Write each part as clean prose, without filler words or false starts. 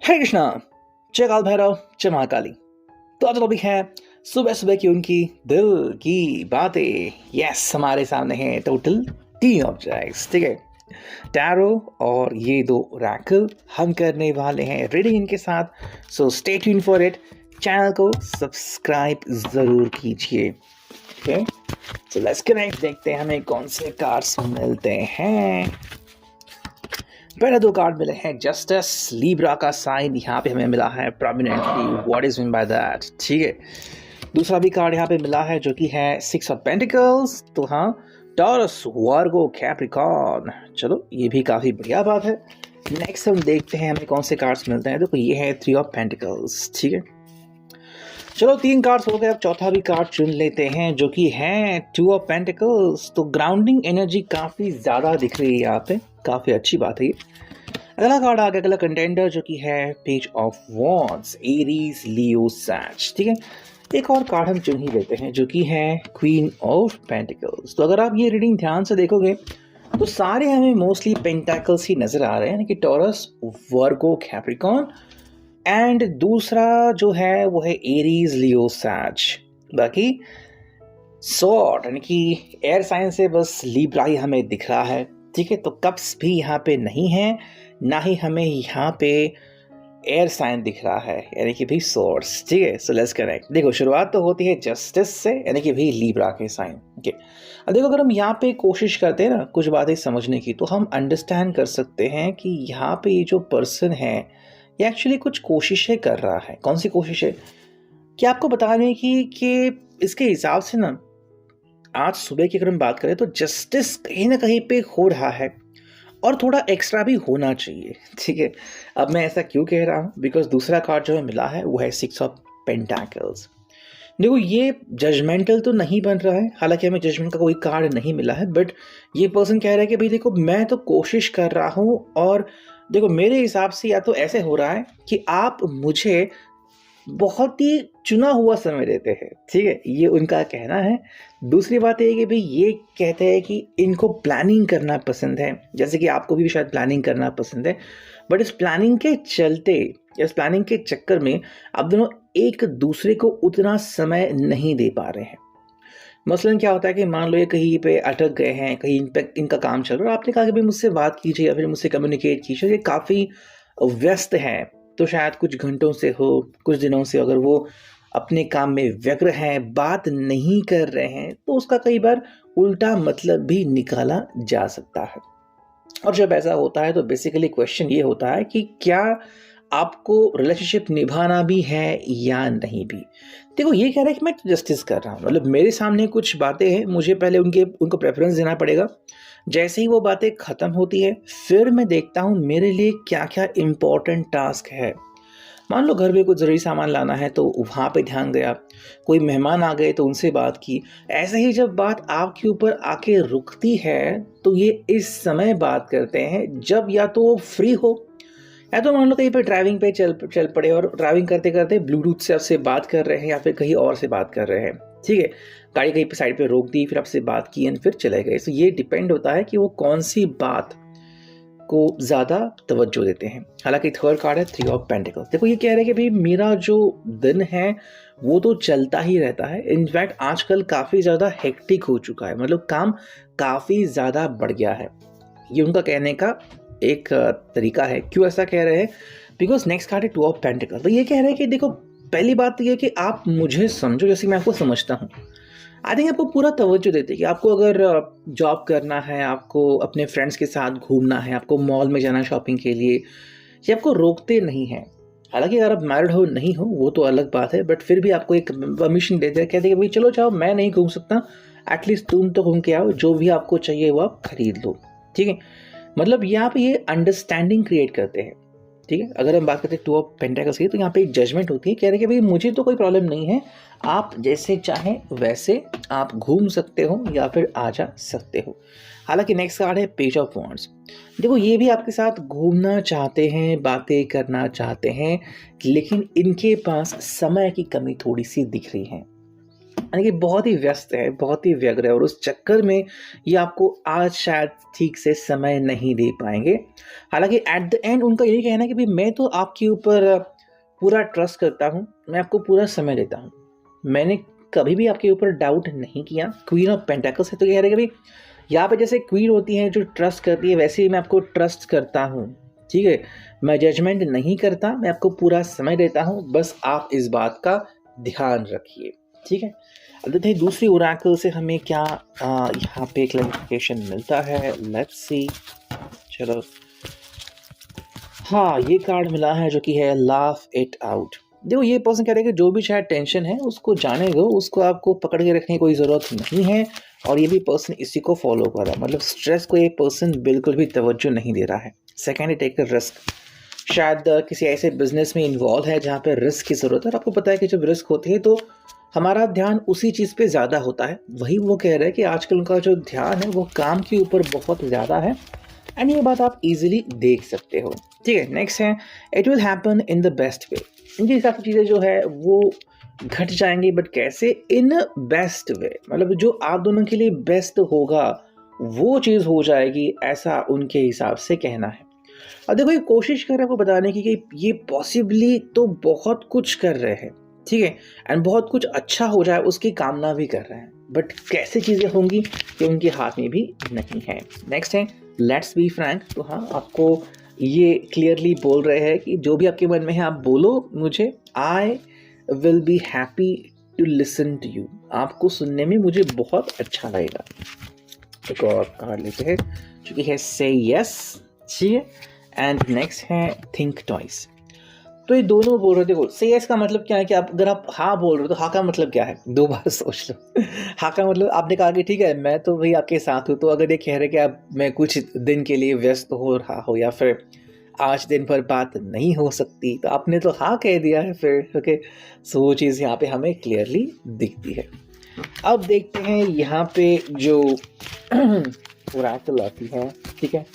हे कृष्णा, जय काल भैरव, जय महाकाली। तो आज टॉपिक है सुबह सुबह की उनकी दिल की बातें। यस, हमारे सामने है टोटल 3 ऑब्जेक्ट्स, ठीक है, टैरो और ये 2 रैकल। हम करने वाले हैं रीडिंग इनके साथ, so stay tune for it. Channel को सब्सक्राइब जरूर कीजिए। ओके, सो लेट्स कनेक्ट, देखते हैं हमें कौन से कार्ड्स मिलते हैं। पहले 2 कार्ड मिले हैं जस्टिस, लीब्रा का साइन यहाँ पे हमें मिला है prominently. What is mean by that, ठीक है। दूसरा भी कार्ड यहाँ पे मिला है जो कि है 6 ऑफ पेंटिकल्स। तो हाँ, टॉरस, वर्गो, कैप्रिकॉर्न। चलो, ये भी काफ़ी बढ़िया बात है। नेक्स्ट हम देखते हैं हमें कौन से कार्ड्स मिलते हैं। देखो, ये है 3 ऑफ पेंटिकल्स, ठीक है। चलो, 3 कार्ड्स हो गए, अब चौथा भी कार्ड चुन लेते हैं जो कि है 2 ऑफ पेंटिकल्स। तो ग्राउंडिंग एनर्जी काफ़ी ज़्यादा दिख रही है यहाँ पे, काफ़ी अच्छी बात है ये। अगला कार्ड आ गया, अगला कंटेंडर जो कि है पेज ऑफ वॉन्ड्स, एरीज, लियो, सैज, ठीक है। एक और कार्ड हम चुन ही लेते हैं जो कि है क्वीन ऑफ पेंटिकल्स। तो अगर आप ये रीडिंग ध्यान से देखोगे तो सारे हमें मोस्टली पेंटाकल्स ही नजर आ रहे हैं, यानी कि टॉरस, वर्गो, कैप्रिकॉर्न, एंड दूसरा जो है वो है एरीज, लियो, सैज। बाकी सॉर्ड यानी कि एयर साइन से बस लीब्रा ही हमें दिख रहा है, ठीक है। तो कप्स भी यहाँ पे नहीं है, ना ही हमें यहाँ पे एयर साइन दिख रहा है, यानी कि भी सोर्स, ठीक है। So let's connect. देखो, शुरुआत तो होती है जस्टिस से, यानी कि भी लीब्रा के साइन, ओके। अब देखो, अगर हम यहाँ पे कोशिश करते हैं ना कुछ बातें समझने की, तो हम अंडरस्टैंड कर सकते हैं कि यहाँ पे ये जो पर्सन है ये एक्चुअली कुछ कोशिशें कर रहा है। कौन सी कोशिशें? कि आपको बताने की कि इसके हिसाब से ना, आज सुबह की अगर हम बात करें तो जस्टिस कहीं ना कहीं पे हो रहा है और थोड़ा एक्स्ट्रा भी होना चाहिए, ठीक है। अब मैं ऐसा क्यों कह रहा हूँ? बिकॉज दूसरा कार्ड जो हमें मिला है वो है 6 ऑफ पेंटाकल्स। देखो, ये जजमेंटल तो नहीं बन रहा है, हालांकि हमें जजमेंट का कोई कार्ड नहीं मिला है, बट ये पर्सन कह रहा है कि भाई देखो, मैं तो कोशिश कर रहा हूँ और देखो, मेरे हिसाब से या तो ऐसे हो रहा है कि आप मुझे बहुत ही चुना हुआ समय देते हैं, ठीक है, ये उनका कहना है। दूसरी बात ये है कि भाई ये कहते हैं कि इनको प्लानिंग करना पसंद है, जैसे कि आपको भी शायद प्लानिंग करना पसंद है, बट इस प्लानिंग के चलते, इस प्लानिंग के चक्कर में आप दोनों एक दूसरे को उतना समय नहीं दे पा रहे हैं। मसलन क्या होता है कि मान लो ये कहीं पे अटक गए हैं, कहीं इन पे इनका काम चल रहा है, आपने कहा कि भाई मुझसे बात कीजिए या फिर मुझसे कम्युनिकेट कीजिए, ये काफ़ी व्यस्त हैं, तो शायद कुछ घंटों से हो, कुछ दिनों से अगर वो अपने काम में व्यग्र हैं, बात नहीं कर रहे हैं, तो उसका कई बार उल्टा मतलब भी निकाला जा सकता है। और जब ऐसा होता है तो बेसिकली क्वेश्चन ये होता है कि क्या आपको रिलेशनशिप निभाना भी है या नहीं भी। देखो, ये कह रहा है कि मैं जस्टिस कर रहा हूँ, मतलब मेरे सामने कुछ बातें हैं, मुझे पहले उनको प्रेफरेंस देना पड़ेगा। जैसे ही वो बातें ख़त्म होती है, फिर मैं देखता हूँ मेरे लिए क्या क्या इम्पोर्टेंट टास्क है। मान लो घर में कुछ ज़रूरी सामान लाना है तो वहाँ पे ध्यान गया, कोई मेहमान आ गए तो उनसे बात की। ऐसे ही जब बात आपके ऊपर आके रुकती है तो ये इस समय बात करते हैं जब या तो वो फ्री हो, या तो मान लो कहीं पे ड्राइविंग पे चल पड़े और ड्राइविंग करते करते ब्लूटूथ से आपसे बात कर रहे हैं या फिर कहीं और से बात कर रहे हैं, ठीक है। गाड़ी कहीं पे साइड पे रोक दी, फिर आपसे बात की एंड फिर चले गए। तो ये डिपेंड होता है कि वो कौन सी बात को ज़्यादा तवज्जो देते हैं। हालांकि थर्ड कार्ड है 3 ऑफ पेंटिकल्स। देखो, ये कह रहे हैं कि भाई मेरा जो दिन है वो तो चलता ही रहता है, इनफैक्ट आजकल काफ़ी ज़्यादा हेक्टिक हो चुका है, मतलब काम काफ़ी ज़्यादा बढ़ गया है। ये उनका कहने का एक तरीका है। क्यों ऐसा कह रहे हैं? बिकॉज नेक्स्ट कार्ड है 2 ऑफ पेंटिकल्स। तो ये कह रहे हैं कि देखो, पहली बात तो ये कि आप मुझे समझो जैसे मैं आपको समझता हूँ। आई थिंक आपको पूरा तवज्जो देते हैं कि आपको अगर जॉब करना है, आपको अपने फ्रेंड्स के साथ घूमना है, आपको मॉल में जाना है शॉपिंग के लिए, ये आपको रोकते नहीं हैं। हालांकि अगर आप मैरिड हो नहीं हो वो तो अलग बात है, बट फिर भी आपको एक परमिशन देते हैं, कहते हैं कि भाई चलो जाओ, मैं नहीं घूम सकता, एटलीस्ट तुम तो घूम के आओ, जो भी आपको चाहिए वो आप खरीद लो, ठीक है। मतलब यहाँ पे ये अंडरस्टैंडिंग क्रिएट करते हैं, ठीक है। अगर हम बात करते हैं 2 ऑफ पेंटाकल्स की, तो यहाँ पे एक जजमेंट होती है, कह रहे हैं कि भाई मुझे तो कोई प्रॉब्लम नहीं है, आप जैसे चाहें वैसे आप घूम सकते हो या फिर आ जा सकते हो। हालांकि नेक्स्ट कार्ड है पेज ऑफ वॉन्ड्स। देखो, ये भी आपके साथ घूमना चाहते हैं, बातें करना चाहते हैं, लेकिन इनके पास समय की कमी थोड़ी सी दिख रही है। यानी कि बहुत ही व्यस्त है, बहुत ही व्यग्र है, और उस चक्कर में ये आपको आज शायद ठीक से समय नहीं दे पाएंगे। हालांकि एट द एंड उनका यही कहना है कि भाई मैं तो आपके ऊपर पूरा ट्रस्ट करता हूँ, मैं आपको पूरा समय देता हूँ, मैंने कभी भी आपके ऊपर डाउट नहीं किया। क्वीन ऑफ पेंटाकल्स है, तो कह रहे हैं कि भाई यहाँ पे जैसे क्वीन होती है जो ट्रस्ट करती है, वैसे ही मैं आपको ट्रस्ट करता हूँ, ठीक है। मैं जजमेंट नहीं करता, मैं आपको पूरा समय देता हूँ, बस आप इस बात का ध्यान रखिए, ठीक है। अब देखते हैं दूसरी ओरेकल से हमें क्या यहाँ पे क्लैरिफिकेशन मिलता है। Let's see. चलो, हाँ, ये कार्ड मिला है जो कि है लाफ इट आउट। देखो, ये पर्सन कह रहे हैं कि जो भी शायद टेंशन है उसको जाने दो, उसको आपको पकड़ के रखने की कोई ज़रूरत नहीं है, और ये भी पर्सन इसी को फॉलो कर रहा है। मतलब स्ट्रेस को ये पर्सन बिल्कुल भी तवज्जो नहीं दे रहा है। Second, take a risk. शायद किसी ऐसे बिजनेस में इन्वॉल्व है जहाँ पे रिस्क की ज़रूरत है, और आपको पता है कि जब रिस्क होती है तो हमारा ध्यान उसी चीज़ पे ज़्यादा होता है। वही वो कह रहे हैं कि आजकल उनका जो ध्यान है वो काम के ऊपर बहुत ज़्यादा है, एंड ये बात आप इजीली देख सकते हो, ठीक है। नेक्स्ट है, it will happen in the best way. इनके हिसाब से चीज़ें जो है वो घट जाएंगी, बट कैसे? इन बेस्ट वे, मतलब जो आप दोनों के लिए बेस्ट होगा वो चीज़ हो जाएगी, ऐसा उनके हिसाब से कहना है। अब देखो, ये कोशिश कर रहे हैं आपको बताने की कि ये पॉसिबली तो बहुत कुछ कर रहे हैं, ठीक है, एंड बहुत कुछ अच्छा हो जाए उसकी कामना भी कर रहे हैं, बट कैसे चीज़ें होंगी ये उनके हाथ में भी नहीं है। नेक्स्ट है, लेट्स बी फ्रैंक। तो हाँ, आपको ये क्लियरली बोल रहे हैं कि जो भी आपके मन में है आप बोलो मुझे, I will be happy to listen to you. आपको सुनने में मुझे बहुत अच्छा लगेगा। एक और कार्ड लेते हैं जो कि है से यस, ठीक है, एंड नेक्स्ट है थिंक ट्वाइस। तो ये दोनों बोल रहे थे। देखो, से यस का मतलब क्या है कि आप अगर आप हाँ बोल रहे हो तो हाँ का मतलब क्या है, दो बार सोच लो। हाँ का मतलब आपने कहा कि ठीक है मैं तो भाई आपके साथ हूँ, तो अगर ये कह रहे कि आप मैं कुछ दिन के लिए व्यस्त हो रहा हो या फिर आज दिन भर बात नहीं हो सकती, तो आपने तो हाँ कह दिया है फिर, ओके। सो वो चीज़ यहाँ पे हमें क्लियरली दिखती है। अब देखते हैं यहाँ पे जो ओरेकल आती है, ठीक है।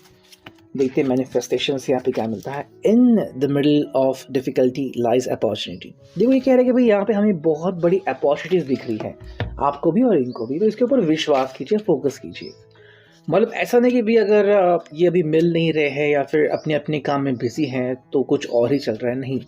देखते हैं मैनिफेस्टेशन से यहाँ पे क्या मिलता है। In the middle of difficulty lies opportunity. देखो, ये कह रहे हैं कि भाई यहाँ पे हमें बहुत बड़ी अपॉर्चुनिटीज दिख रही है, आपको भी और इनको भी, तो इसके ऊपर विश्वास कीजिए, फोकस कीजिए। मतलब ऐसा नहीं कि भी अगर ये अभी मिल नहीं रहे हैं या फिर अपने अपने काम में बिजी हैं तो कुछ और ही चल रहा है, नहीं,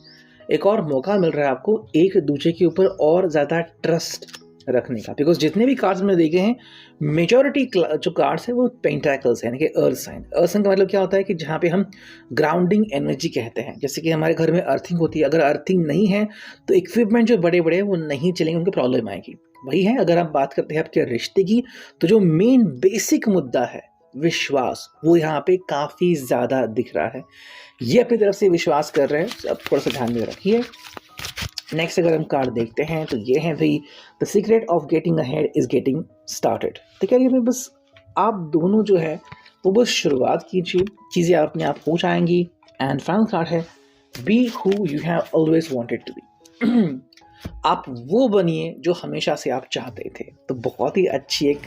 एक और मौका मिल रहा है आपको एक दूसरे के ऊपर और ज़्यादा ट्रस्ट रखने का। बिकॉज जितने भी कार्ड्स में देखे हैं, मेजॉरिटी जो कार्ड्स है वो पेंटाकल्स है, यानी कि अर्थ साइन। अर्थ साइन का मतलब क्या होता है कि जहाँ पे हम ग्राउंडिंग एनर्जी कहते हैं। जैसे कि हमारे घर में अर्थिंग होती है, अगर अर्थिंग नहीं है तो इक्विपमेंट जो बड़े बड़े हैं वो नहीं चलेंगे, उनको प्रॉब्लम आएगी। वही है, अगर आप बात करते हैं आपके रिश्ते की, तो जो मेन बेसिक मुद्दा है विश्वास, वो यहाँ पे काफ़ी ज़्यादा दिख रहा है। ये अपनी तरफ से विश्वास कर रहे हैं, अब थोड़ा सा ध्यान में रखिए। नेक्स्ट अगर हम कार्ड देखते हैं तो ये है भाई, the secret of getting ahead is getting started. तो क्या ये बस आप दोनों जो है वो बस शुरुआत कीजिए, चीज़ें अपने आप हो जाएंगी। एंड फाइनल कार्ड है, be who you have always wanted to be. आप वो बनिए जो हमेशा से आप चाहते थे। तो बहुत ही अच्छी एक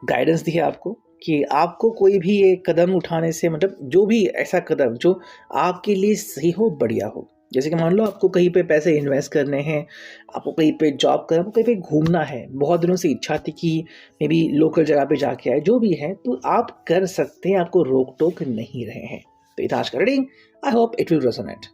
गाइडेंस दी है आपको कि आपको कोई भी एक कदम उठाने से, मतलब जो भी ऐसा कदम जो आपके लिए सही हो, बढ़िया हो। जैसे कि मान लो आपको कहीं पे पैसे इन्वेस्ट करने हैं, आपको कहीं पे जॉब करना, आपको कहीं पे घूमना है, बहुत दिनों से इच्छा थी कि मे बी लोकल जगह पे जाके आए, जो भी है तो आप कर सकते हैं, आपको रोक टोक नहीं रहे हैं। तो ये था आज का reading. I hope it will resonate.